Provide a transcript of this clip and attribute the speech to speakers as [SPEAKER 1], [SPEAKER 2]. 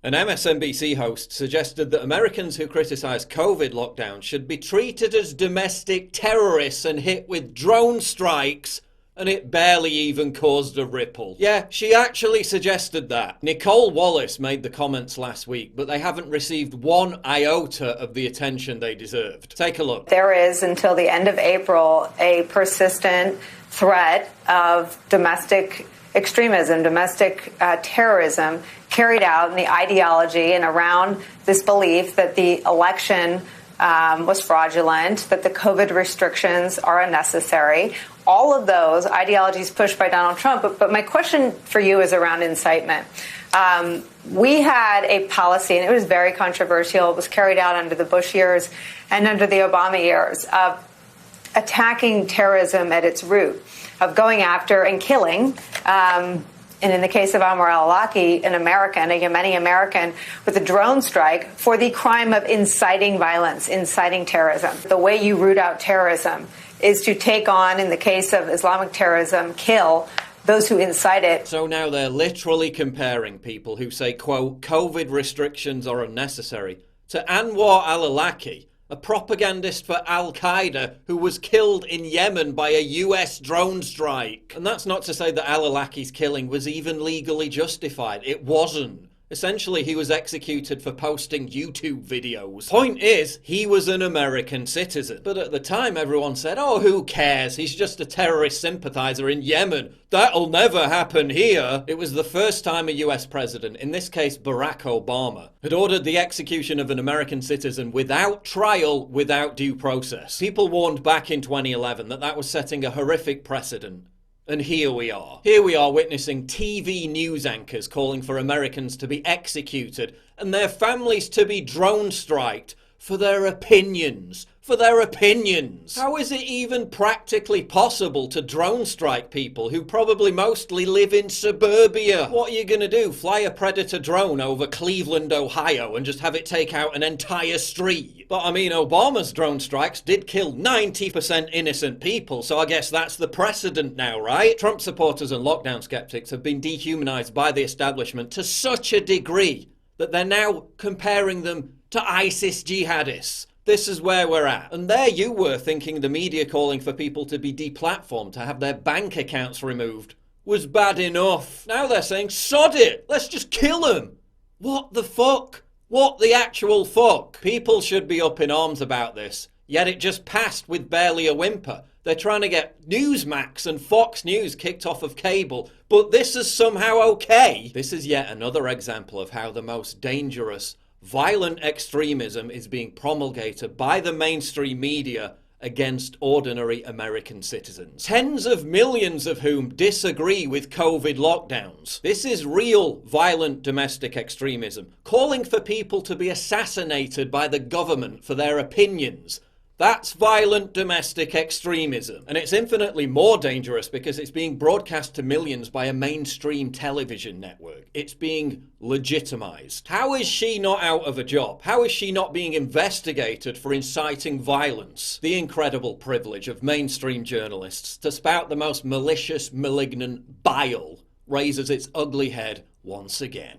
[SPEAKER 1] An MSNBC host suggested that Americans who criticize COVID lockdowns should be treated as domestic terrorists and hit with drone strikes, and it barely even caused a ripple. Yeah, she actually suggested that. Nicole Wallace made the comments last week, but they haven't received one iota of the attention they deserved. Take a look.
[SPEAKER 2] There is, until the end of April, a persistent threat of domestic extremism, domestic terrorism carried out in the ideology and around this belief that the election was fraudulent, that the COVID restrictions are unnecessary. All of those ideologies pushed by Donald Trump. But my question for you is around incitement. We had a policy, and it was very controversial. It was carried out under the Bush years and under the Obama years of attacking terrorism at its root, of going after and killing, and in the case of Amr al-Awlaki, an American, a Yemeni American, with a drone strike for the crime of inciting violence, inciting terrorism. The way you root out terrorism is to take on, in the case of Islamic terrorism, kill those who incite it.
[SPEAKER 1] So now they're literally comparing people who say, quote, COVID restrictions are unnecessary, to Anwar al-Awlaki, a propagandist for Al-Qaeda who was killed in Yemen by a US drone strike. And that's not to say that al-Awlaki's killing was even legally justified. It wasn't. Essentially, he was executed for posting YouTube videos. Point is, he was an American citizen. But at the time, everyone said, oh, who cares? He's just a terrorist sympathizer in Yemen. That'll never happen here. It was the first time a US president, in this case Barack Obama, had ordered the execution of an American citizen without trial, without due process. People warned back in 2011 that that was setting a horrific precedent. And here we are. Here we are witnessing TV news anchors calling for Americans to be executed and their families to be drone striked for their opinions. For their opinions. How is it even practically possible to drone strike people who probably mostly live in suburbia? What are you gonna do? Fly a Predator drone over Cleveland, Ohio and just have it take out an entire street? But I mean, Obama's drone strikes did kill 90% innocent people, so I guess that's the precedent now, right? Trump supporters and lockdown skeptics have been dehumanized by the establishment to such a degree that they're now comparing them to ISIS jihadists. This is where we're at. And there you were thinking the media calling for people to be deplatformed, to have their bank accounts removed, was bad enough. Now they're saying, sod it, let's just kill them. What the fuck? What the actual fuck? People should be up in arms about this, yet it just passed with barely a whimper. They're trying to get Newsmax and Fox News kicked off of cable, but this is somehow okay. This is yet another example of how the most dangerous violent extremism is being promulgated by the mainstream media against ordinary American citizens. Tens of millions of whom disagree with COVID lockdowns. This is real violent domestic extremism, calling for people to be assassinated by the government for their opinions. That's violent domestic extremism. And it's infinitely more dangerous because it's being broadcast to millions by a mainstream television network. It's being legitimized. How is she not out of a job? How is she not being investigated for inciting violence? The incredible privilege of mainstream journalists to spout the most malicious, malignant bile raises its ugly head once again.